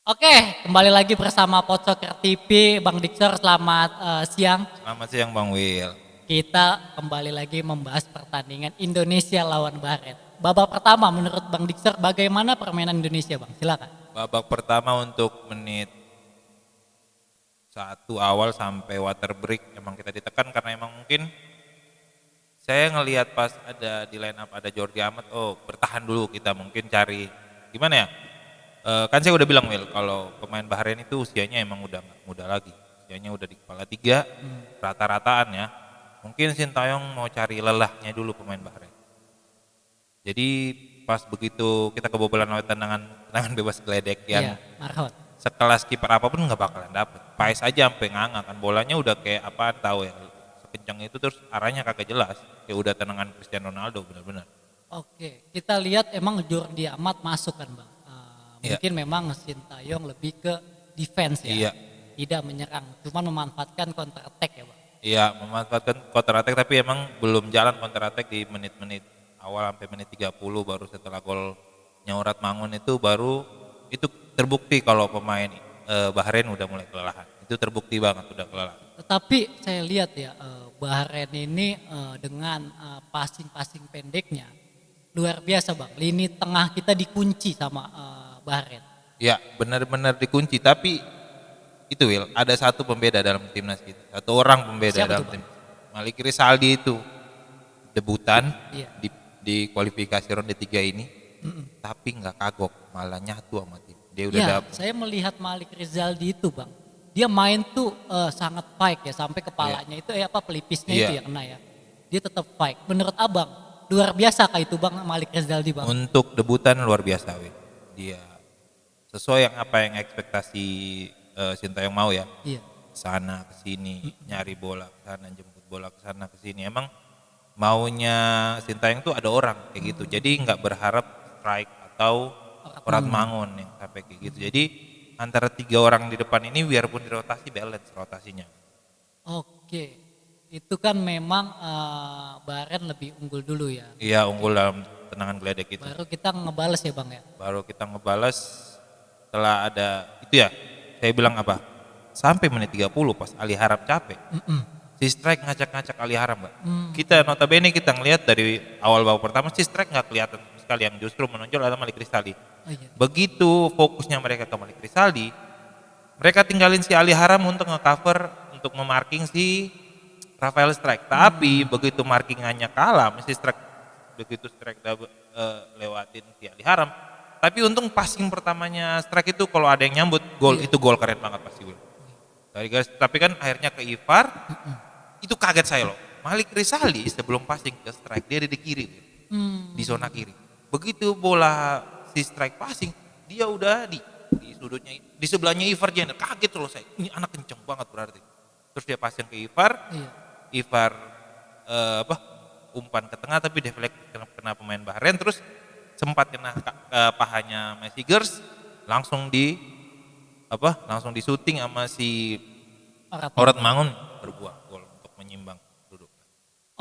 Oke, kembali lagi bersama Podsoker TV, Bang Diksor, selamat siang. Selamat siang Bang Will. Kita kembali lagi membahas pertandingan Indonesia lawan Bahrain. Babak pertama menurut Bang Diksor bagaimana permainan Indonesia, Bang? Silakan. Babak pertama untuk menit satu awal sampai water break emang kita ditekan karena emang mungkin saya ngelihat pas ada di line up ada Jordi Amat, oh bertahan dulu kita mungkin cari gimana ya? Kan saya udah bilang Will kalau pemain Bahrain itu usianya emang udah nggak muda lagi, usianya udah di kepala tiga, rata-rataan ya. Mungkin Sintayong mau cari lelahnya dulu pemain Bahrain. Jadi pas begitu kita kebobolan oleh tendangan bebas geledek Iya, yang Marhon. sekelas kiper apapun nggak bakalan dapet. Pais aja sampai nganga kan bolanya udah kayak apaan tahu ya. Sekencang itu terus arahnya kagak jelas. Kayak udah tendangan Cristiano Ronaldo benar-benar. Oke, kita lihat emang Jordi Amat masuk kan, Bang. Iya. Mungkin memang Sintayong lebih ke defense ya, Iya. tidak menyerang, cuman memanfaatkan counter attack ya, Bang. Iya, memanfaatkan counter attack tapi emang belum jalan counter attack di menit-menit awal sampai menit 30 baru setelah gol Nyaurat Mangun itu baru itu terbukti kalau pemain Bahrain udah mulai kelelahan. Itu terbukti banget udah kelelahan. Tetapi saya lihat ya Bahrain ini dengan passing-passing pendeknya luar biasa, Bang. Lini tengah kita dikunci sama Bahrain. Ya, benar-benar dikunci. Tapi itu Will, ada satu pembeda dalam timnas kita. Satu orang pembeda Siapa tuh, dalam Bang? tim. Malik Rizaldi itu debutan Iya. di kualifikasi ronde 3 ini, tapi nggak kagok, malah nyatu sama tim. Dia udah Ya, dapet. saya melihat Malik Rizaldi itu, Bang. Dia main tuh sangat fight ya sampai kepalanya itu apa pelipisnya itu Iya. ya kena ya. Dia tetap fight. Menurut Abang, luar biasa kah itu, Bang, Malik Rizaldi, Bang? Untuk debutan luar biasa, Will. Dia sesuai yang apa yang ekspektasi Sintayong mau ya. Iya. Sana ke sini, nyari bola ke sana, jemput bola ke sana ke sini. Emang maunya Sintayong tuh ada orang kayak gitu. Jadi nggak berharap strike atau Orat Mangun yang sampai kayak gitu. Jadi antara tiga orang di depan ini biarpun dirotasi balance rotasinya. Oke. Itu kan memang Bahrain lebih unggul dulu ya. Iya unggul dalam tendangan geledek itu. Baru kita ngebales ya, Bang ya. Baru kita ngebalas setelah ada itu ya. Saya bilang apa? Sampai menit 30 pas Ali Harap capek. Si strike ngacak-ngacak Ali Haram, Mbak. Kita notabene kita ngelihat dari awal babak pertama si strike nggak kelihatan sekali, yang justru menonjol adalah Malik Rizaldi. Oh iya. Begitu fokusnya mereka ke Malik Rizaldi, mereka tinggalin si Ali Haram untuk ngecover untuk memarking si Rafael Strike. Tapi begitu markingannya kalah, mesti strike begitu strike lewatin si Ali Haram. Tapi untung passing pertamanya strike itu kalau ada yang nyambut gol itu gol keren banget pasti Will. Dari garis, tapi kan akhirnya ke Ivar, itu kaget saya loh. Malik Rizaldi sebelum passing ke strike dia ada di kiri, di zona kiri. Begitu bola si strike passing, dia udah di sudutnya, di sebelahnya Ivar Jenner. Kaget loh saya, ini anak kenceng banget berarti. Terus dia passing ke Ivar, Iya. Ivar umpan ke tengah tapi deflect kena pemain Bahrain, terus sempat kena ke pahanya Messigers, langsung langsung di syuting sama si Orat Mangun berbuah gol untuk menyimbang duduk.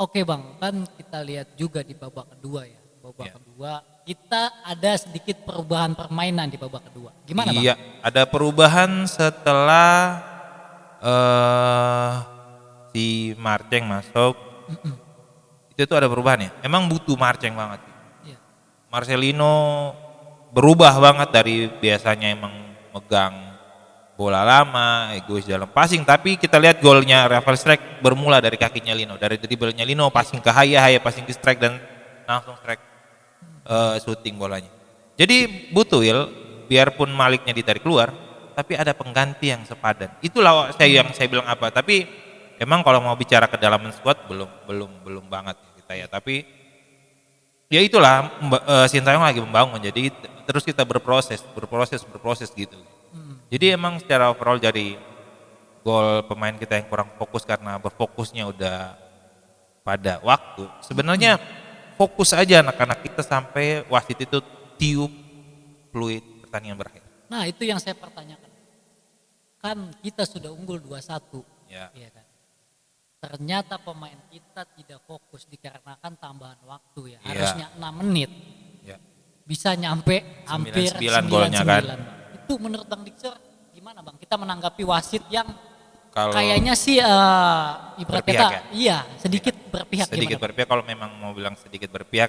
Oke, Bang, kan kita lihat juga di babak kedua ya. Babak Iya. kedua kita ada sedikit perubahan permainan di babak kedua. Gimana, Bang? Iya, ada perubahan setelah si Marceng masuk. Itu tuh ada perubahan ya. Emang butuh Marceng banget. Iya. Marcelino berubah banget dari biasanya emang megang bola lama, egois dalam passing, tapi kita lihat golnya Rafael Strike bermula dari kakinya Lino, dari dribblenya Lino passing ke Haya passing ke Strike dan langsung Strike shooting bolanya. Jadi butuh Will, biarpun Maliknya ditarik keluar, tapi ada pengganti yang sepadan. Itulah yang saya bilang apa. Tapi emang kalau mau bicara kedalaman squad belum banget kita ya. Tapi ya itulah Sintayong lagi membangun. Jadi terus kita berproses gitu. Jadi emang secara overall jadi gol pemain kita yang kurang fokus karena berfokusnya udah pada waktu. Sebenarnya fokus aja anak-anak kita sampai wasit itu tiup fluid pertandingan berakhir. Nah, itu yang saya pertanyakan. Kan kita sudah unggul 2-1. Ya. Iya kan? Ternyata pemain kita tidak fokus dikarenakan tambahan waktu ya. Iya. Harusnya 6 menit. Ya. Bisa nyampe hampir 9-9 golnya kan. 9-9. Itu menurut Bang Diksor gimana Bang? Kita menanggapi wasit yang Kalau kayaknya sih ibarat berpihak kata ya? iya sedikit berpihak sedikit gimana Bang? berpihak, kalau memang mau bilang sedikit berpihak,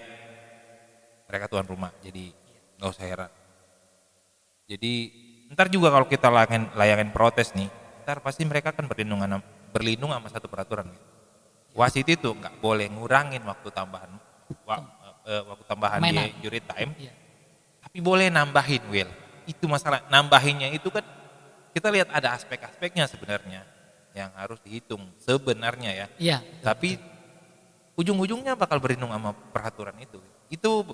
mereka tuan rumah, jadi nggak usah heran. Jadi ntar juga kalau kita layangin protes nih, ntar pasti mereka akan berlindung sama satu peraturan. Wasit itu nggak boleh ngurangin waktu tambahan waktu tambahan di Permainan. injury time, Iya. tapi boleh nambahin, Will. Itu masalah nambahinnya itu kan kita lihat ada aspek-aspeknya sebenarnya yang harus dihitung sebenarnya ya. Iya. Tapi ujung-ujungnya bakal berlindung sama peraturan itu. Itu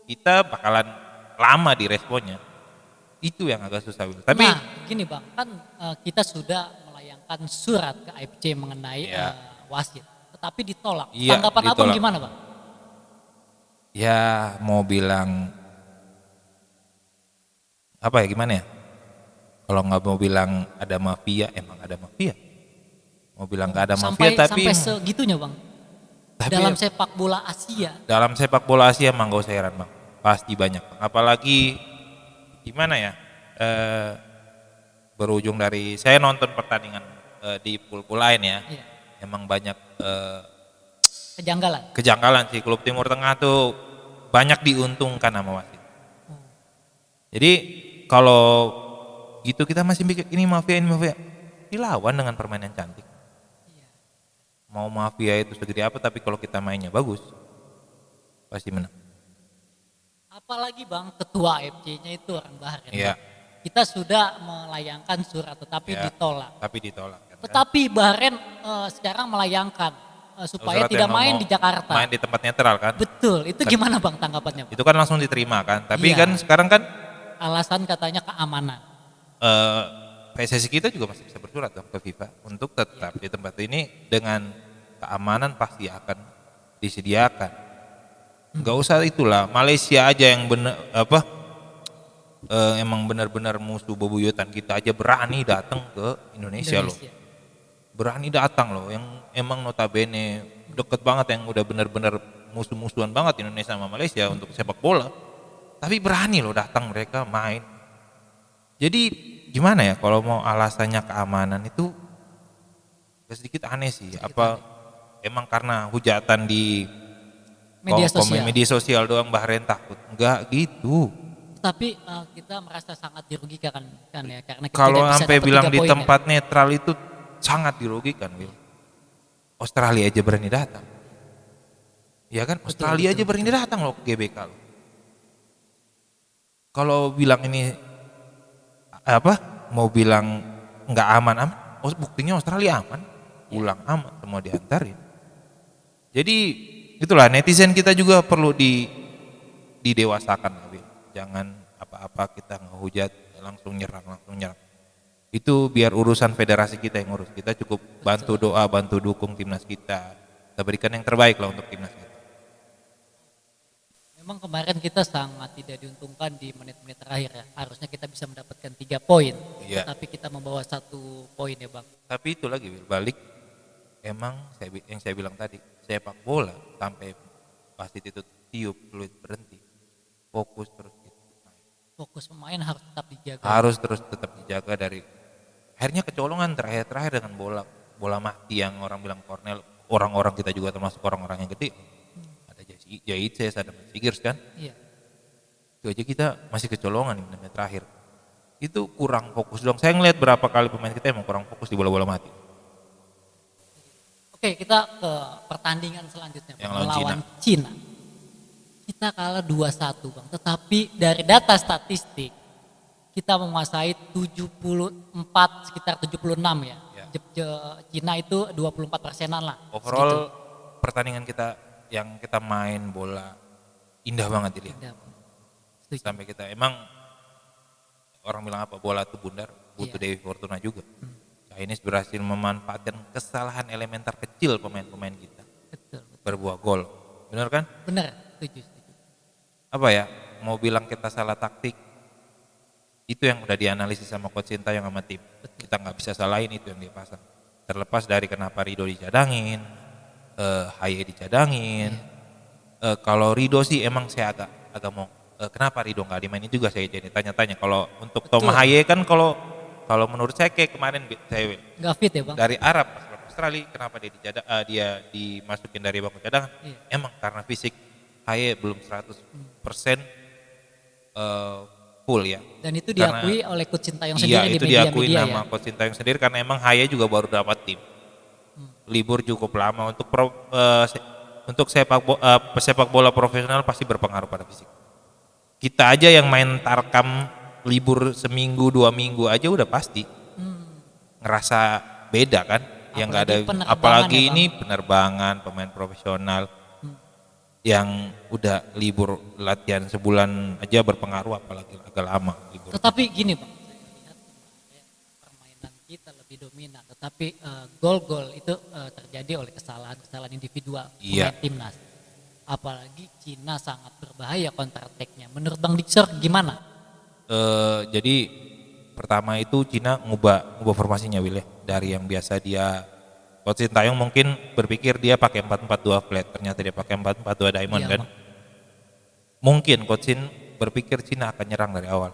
kita bakalan lama di responnya. Itu yang agak susah, Will. Tapi Nah, gini Bang, kan kita sudah melayangkan surat ke AFC mengenai Iya. wasit, tetapi ditolak. Iya, Tanggapan Abang ditolak. gimana Bang? ya mau bilang apa ya, gimana ya? Kalau nggak mau bilang ada mafia, emang ada mafia. Mau bilang nggak ada mafia, tapi Sampai segitunya Bang. Dalam sepak bola Asia. dalam sepak bola Asia emang gak usah heran, Bang. Pasti banyak, Bang. Apalagi gimana ya? Berujung dari saya nonton pertandingan di pool-pool lain ya. Iya. Emang banyak Kejanggalan. kejanggalan sih. Klub Timur Tengah tuh banyak diuntungkan sama wasit. Jadi kalau gitu kita masih mikir ini mafia, ini mafia. Dilawan dengan permainan cantik. Iya. Mau mafia itu segede apa, tapi kalau kita mainnya bagus, pasti menang. Apalagi Bang, ketua AFC-nya itu orang Bahrain. Iya. Bang. Kita sudah melayangkan surat tetapi Iya. ditolak. Tapi ditolak. Kan? Tetapi Bahrain sekarang melayangkan supaya Surat tidak yang main mau di Jakarta. Main di tempat netral kan. Betul, itu gimana Bang tanggapannya Bang? Itu kan langsung diterima kan. Tapi Iya. kan sekarang kan Alasan katanya keamanan. PSSI kita juga masih bisa bersurat dong ke FIFA untuk tetap di tempat ini dengan keamanan pasti akan disediakan. Nggak usah itulah, Malaysia aja yang bener emang benar-benar musuh bebuyutan kita aja berani datang ke Indonesia loh. Berani datang loh, yang emang notabene deket banget, yang udah benar-benar musuh-musuhan banget Indonesia sama Malaysia untuk sepak bola. Tapi berani loh datang mereka main. Jadi gimana ya kalau mau alasannya keamanan itu sedikit aneh sih. Apa emang karena hujatan di media sosial doang Bahrain takut? Enggak gitu. Tapi kita merasa sangat dirugikan kan ya karena kita Kalau tidak bisa sampai dapat bilang 3 di poin tempat netral itu sangat dirugikan, Will. Australia aja berani datang. Ya kan? Australia aja berani datang loh ke GBK loh. Kalau bilang ini mau bilang nggak aman, buktinya Australia aman, pulang aman, semua diantarin. Jadi itulah netizen kita juga perlu didewasakan, Will. Jangan apa-apa kita ngehujat langsung nyerang. Itu biar urusan federasi kita yang ngurus. Kita cukup bantu doa, bantu dukung timnas kita. Kita berikan yang terbaik lah untuk timnas kita. Memang kemarin kita sangat tidak diuntungkan di menit-menit terakhir ya. Harusnya kita bisa mendapatkan 3 poin. Iya. Tapi kita membawa 1 poin ya Bang. Tapi itu lagi, Will, balik emang yang saya bilang tadi, sepak bola sampai wasit itu tiup peluit berhenti, fokus terus gitu. Fokus pemain harus tetap dijaga. Harus terus tetap dijaga dari akhirnya kecolongan terakhir dengan bola mati yang orang bilang Cornell, orang-orang kita juga termasuk orang-orang yang gede. Ada Jaitses, ada Sigurs kan. Iya. Itu aja kita masih kecolongan di menit terakhir. Itu kurang fokus dong. Saya ngeliat berapa kali pemain kita emang kurang fokus di bola-bola mati. Oke, kita ke pertandingan selanjutnya Yang melawan Cina. Kita kalah 2-1 Bang. Tetapi dari data statistik kita menguasai 74 sekitar 76 ya. Cina itu 24%-an lah. Overall pertandingan kita yang kita main bola indah banget dilihat. Setuju. Sampai kita emang orang bilang apa, bola itu bundar, butuh Dewi Fortuna juga. Chinese berhasil memanfaatkan kesalahan elementer kecil pemain-pemain kita. Betul. Berbuah gol. Benar kan? Benar, setuju. Apa ya, mau bilang kita salah taktik, itu yang udah dianalisis sama Coach Sintayong sama tim. Kita nggak bisa salahin itu yang dia pasang. Terlepas dari kenapa Rido dicadangin, Haye dicadangin. Kalau Rido sih emang saya agak mau kenapa Ridho nggak dimainin juga, saya jadi tanya-tanya. Kalau untuk Betul. Tom Haye kan kalau menurut saya kayak kemarin saya Nggak fit ya bang? dari Arab pas lawan Australia, kenapa dia dimasukin dari bangku cadangan? Iya. Emang karena fisik Haye belum 100% full ya. Dan itu Karena diakui oleh Coach Sintayong iya sendiri di itu diakui media-media nama ya. Coach Sintayong sendiri, karena emang Haye juga baru dapat tim. Libur cukup lama untuk sepak bola profesional pasti berpengaruh pada fisik. Kita aja yang main tarkam libur seminggu 2 minggu aja udah pasti ngerasa beda kan, yang nggak ada, Apalagi penerbangan apalagi ya, Bang. ini penerbangan pemain profesional yang udah libur latihan sebulan aja berpengaruh, apalagi agak lama libur. Tetapi gini bang, saya lihat kemarin permainan kita lebih dominan, tetapi gol-gol itu terjadi oleh kesalahan-kesalahan individual Iya. pemain timnas. Apalagi Cina sangat berbahaya counter attack-nya. Menurut Bang Dixer gimana? Jadi pertama itu Cina ngubah formasinya, Will ya. Dari yang biasa dia, Coach Sintayong mungkin berpikir dia pakai 4-4-2 flat, ternyata dia pakai 4-4-2 diamond Iya, kan. Bang. Mungkin Coach Sin berpikir Cina akan nyerang dari awal.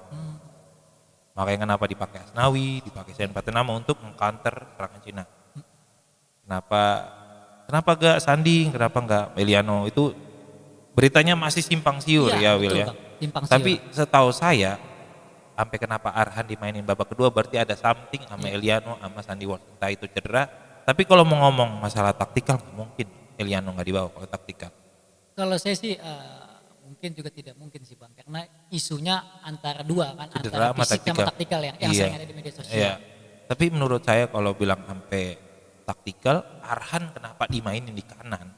Makanya kenapa dipakai Asnawi, dipakai Sen Patenama untuk mengcounter serangan Cina. Kenapa gak Sanding, kenapa gak Eliano, itu beritanya masih simpang siur ya Will betul, ya. Bang. Simpang siur. Tapi setahu saya sampai kenapa Arhan dimainin babak kedua berarti ada something sama Eliano sama Sandy Walsh, entah itu cedera. Tapi kalau mau ngomong masalah taktikal nggak mungkin Eliano nggak dibawa kalau taktikal. Kalau saya sih mungkin juga tidak mungkin sih bang, karena isunya antara dua kan, Cedera antara sama fisik sama taktikal yang Iya. sering ada di media sosial. Iya. Tapi menurut saya kalau bilang sampai taktikal, Arhan kenapa dimainin di kanan?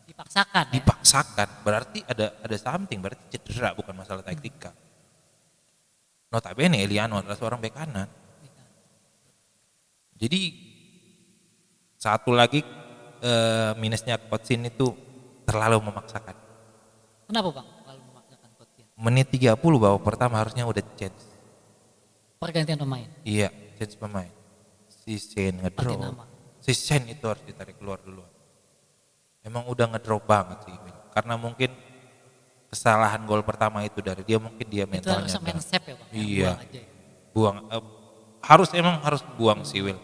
Dipaksakan ya. Dipaksakan, berarti ada something, berarti cedera bukan masalah taktikal. Notabene Eliano adalah seorang bek kanan. Jadi satu lagi minusnya Coach Sin itu terlalu memaksakan. Kenapa bang? Terlalu memaksakan coachnya. Menit 30 babak pertama harusnya udah change. Pergantian pemain. Iya, change pemain. Si Sen Ganti ngedrop. nama. Si Sen itu harus ditarik keluar dulu. Emang udah ngedrop banget sih. Karena mungkin kesalahan gol pertama itu dari dia, mungkin dia Itu mentalnya harus main down. save ya bang. Iya. Buang aja ya. Buang harus buang si Will.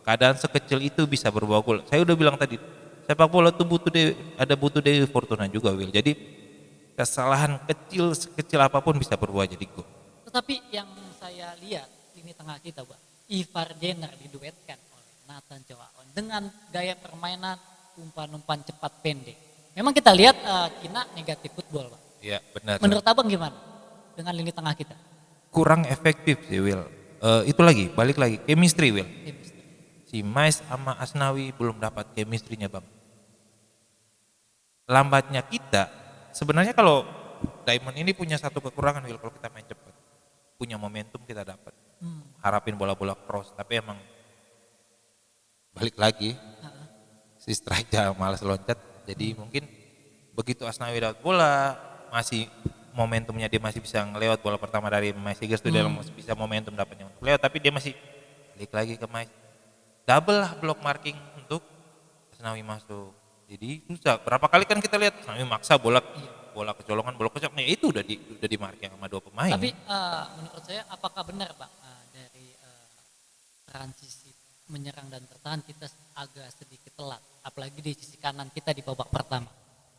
Keadaan sekecil itu bisa berubah gol. Saya udah bilang tadi, sepak bola tuh butuh Dewi Fortuna juga Will. Jadi kesalahan sekecil apapun bisa berubah jadi gol. Tetapi yang saya lihat ini tengah kita bang, Ivar Jenner diduetkan oleh Nathan Choaon dengan gaya permainan umpan-umpan cepat pendek. Memang kita lihat Cina negatif football bang. Iya benar. Menurut abang gimana dengan lini tengah kita? Kurang efektif sih Will. Itu lagi, balik lagi, chemistry Will. Chemistry. Si Mais sama Asnawi belum dapat chemistry-nya bang. Lambatnya kita, sebenarnya kalau Diamond ini punya satu kekurangan Will, kalau kita main cepat. Punya momentum kita dapat. Harapin bola-bola cross, tapi emang balik lagi, si strike jangan malas loncat. Jadi mungkin begitu Asnawi dapat bola, masih momentumnya dia masih bisa ngelewat bola pertama dari Mais Sigers itu dia masih bisa momentum dapatnya untuk lewat, tapi dia masih balik lagi ke Mais. Double lah block marking untuk Asnawi masuk. Jadi susah. Berapa kali kan kita lihat Asnawi maksa bola kecolongan, bola kocok. Nah itu udah di marking sama dua pemain. Tapi menurut saya apakah benar bang dari transisi menyerang dan bertahan kita agak sedikit telat, apalagi di sisi kanan kita di babak pertama.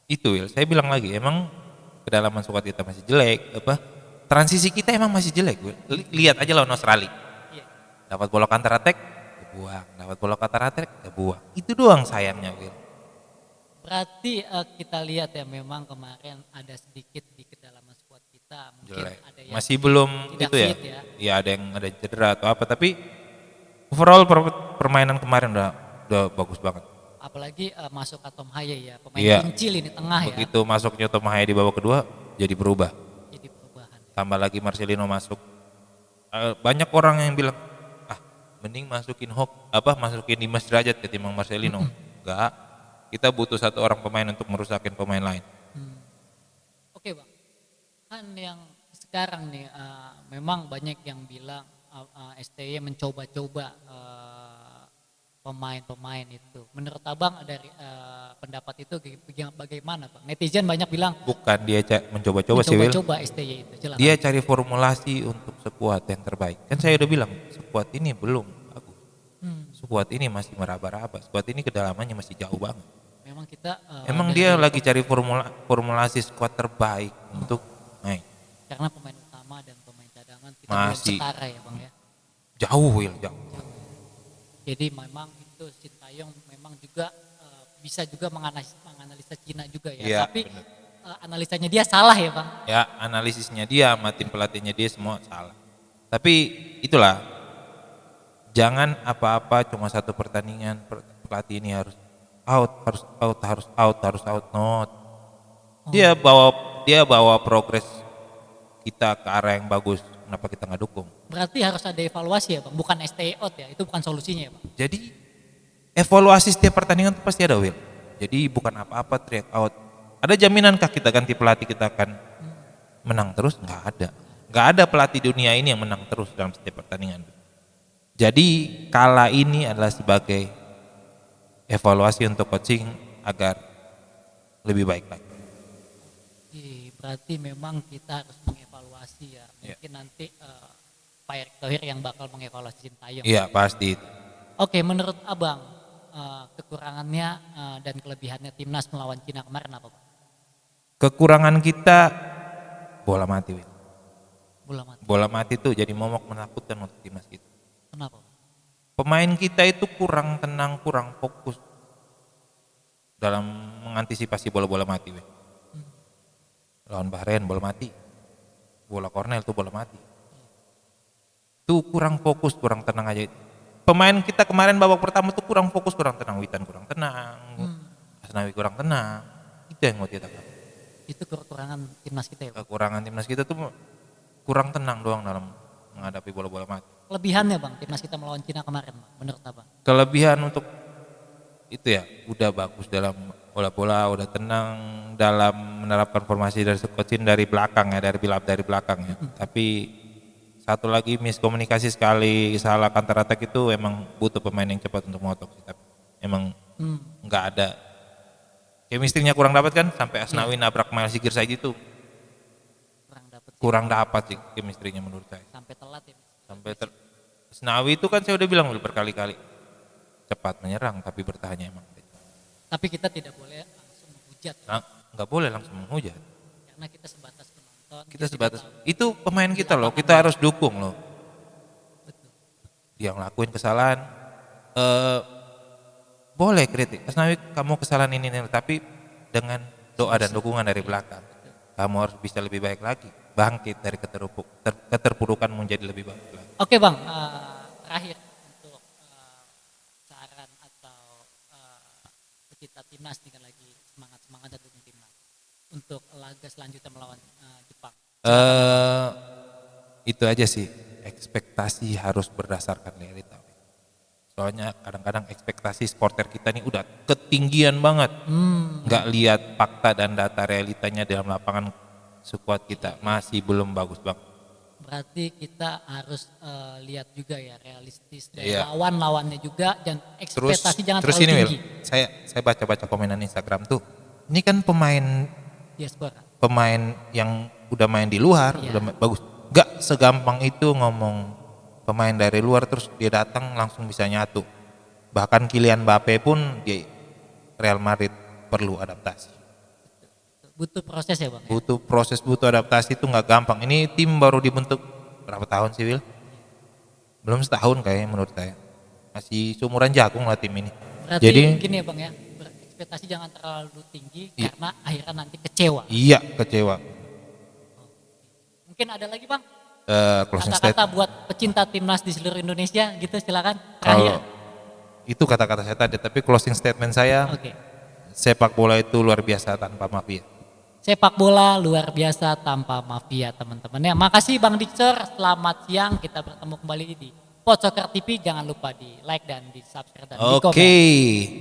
Itu Will, saya bilang lagi, emang kedalaman squad kita masih jelek, transisi kita emang masih jelek. Will. Lihat aja lawan Australia. Iya. Dapat bola counter attack, kebuang. Dapat bola counter attack, kebuang. Itu doang sayangnya Will. Berarti kita lihat ya memang kemarin ada sedikit di kedalaman squad kita mungkin Jelek. ada yang Masih belum tidak itu ya. fit ya. Iya ada cedera atau apa, tapi overall permainan kemarin udah bagus banget. Apalagi masuk ke Tom Haye ya, pemain Iya. kunci lini tengah ya. Begitu masuknya Tom Haye di babak kedua jadi berubah. Jadi perubahan. Tambah lagi Marcelino masuk. Banyak orang yang bilang, mending masukin Dimas Derajat ketimbang Marcelino. Enggak. Kita butuh satu orang pemain untuk merusakin pemain lain. Oke bang, kan yang sekarang nih memang banyak yang bilang STY mencoba-coba pemain-pemain itu. Menurut abang dari pendapat itu bagaimana Bang? Netizen banyak bilang Bukan dia mencoba-coba sih Will. mencoba-coba STY itu. Silakan. Dia cari formulasi untuk skuad yang terbaik. Kan saya udah bilang skuad ini belum bagus. Skuad ini masih meraba-raba. Skuad ini kedalamannya masih jauh banget. Memang kita Emang dia lagi cari formulasi skuad terbaik untuk main. karena pemain utama dan pemain cadangan kita Masih. belum setara ya Bang ya. Jauh Will, jauh. Jadi memang itu Sintayong memang juga bisa juga menganalisa Cina juga ya. Iya, Tapi bener. analisanya dia salah ya Bang. Ya analisisnya dia sama tim pelatihnya dia semua salah. Tapi itulah, jangan apa-apa cuma satu pertandingan pelatih ini harus out. Not. Dia bawa progres kita ke arah yang bagus. Kenapa kita nggak dukung? Berarti harus ada evaluasi ya Bang, bukan stay out ya. Itu bukan solusinya ya Bang. Jadi evaluasi setiap pertandingan itu pasti ada Will. Jadi bukan apa-apa teriak out. Ada jaminankah kita ganti pelatih kita akan menang terus? Nggak ada. Nggak ada pelatih dunia ini yang menang terus dalam setiap pertandingan. Jadi kala ini adalah sebagai evaluasi untuk coaching agar lebih baik lagi. Berarti memang kita harus mengevaluasi ya. Mungkin nanti Pak Erick Thohir yang bakal mengevaluasi Sintayong. Iya pasti. Oke, menurut Abang kekurangannya dan kelebihannya timnas melawan Cina kemarin apa Pak? Kekurangan kita bola mati. Will. Bola mati. Bola mati tuh jadi momok menakutkan untuk timnas kita. Kenapa Pak? Pemain kita itu kurang tenang, kurang fokus dalam mengantisipasi bola-bola mati. Will. Lawan Bahrain bola mati. Bola Cornell tuh bola mati. Tuh kurang fokus, kurang tenang aja. Pemain kita kemarin babak pertama tuh kurang fokus, kurang tenang. Witan kurang tenang, Asnawi kurang tenang. Itu yang mau kita katakan. Itu kekurangan timnas kita ya Pak? Kekurangan timnas kita tuh kurang tenang doang dalam menghadapi bola-bola mati. Kelebihannya Bang, timnas kita melawan Cina kemarin Bang, menurut Abang? Kelebihan untuk itu ya, udah bagus dalam bola-bola, udah tenang dalam menerapkan formasi dari coaching dari belakang ya, dari build up dari belakang ya. Tapi satu lagi miskomunikasi sekali, salah counter attack itu emang butuh pemain yang cepat untuk mengotok sih. Tapi emang nggak ada chemistry-nya, kurang dapat kan, sampai Asnawi nabrak Mael Sigir saja itu kurang dapat sih chemistry-nya menurut saya. Sampai telat ya. Asnawi itu kan saya udah bilang berkali-kali cepat menyerang tapi bertahannya emang. Tapi kita tidak boleh langsung menghujat. Nah, nggak boleh langsung menghujat. Karena kita sebatas penonton. Kita sebatas itu pemain kita loh, kita harus dukung loh. Betul. Yang lakuin kesalahan boleh kritik. Asnawi kamu kesalahan ini tapi dengan doa dan dukungan dari belakang. Kamu harus bisa lebih baik lagi, bangkit dari keterpurukan menjadi lebih baik lagi. Oke Bang, terakhir untuk saran atau pecinta timnas dengan lagi semangat dan dukung timnas untuk laga selanjutnya melawan Jepang. Itu aja sih, ekspektasi harus berdasarkan realita. Soalnya kadang-kadang ekspektasi supporter kita nih udah ketinggian banget, nggak lihat fakta dan data realitanya dalam lapangan. Skuad kita masih belum bagus banget. Berarti kita harus lihat juga ya realistis dari Iya. lawan-lawannya juga dan ekspektasi jangan terus terlalu ini tinggi. Will, saya baca-baca komenan Instagram tuh. Ini kan Diaspora. pemain yang udah main di luar, Iya. udah bagus. Gak segampang itu ngomong pemain dari luar terus dia datang langsung bisa nyatu. Bahkan Kylian Mbappe pun di Real Madrid perlu adaptasi. Butuh proses ya Bang. Butuh proses, butuh adaptasi, itu nggak gampang. Ini tim baru dibentuk berapa tahun sih Will? Belum setahun kayaknya menurut saya. Masih seumuran Jagung lah tim ini. Berarti Jadi gini ya Bang ya, berekspektasi jangan terlalu tinggi karena akhirnya nanti kecewa. iya kecewa. Mungkin ada lagi Bang Closing kata-kata statement. buat pecinta timnas di seluruh Indonesia gitu, silakan. Kalau Terakhir. itu kata-kata saya tadi, tapi closing statement saya, Oke. sepak bola itu luar biasa tanpa mafia. Sepak bola luar biasa tanpa mafia teman-teman ya. Makasih Bang Dixer, selamat siang. Kita bertemu kembali di Pot Soccer TV. Jangan lupa di like dan di subscribe dan di komen. Oke.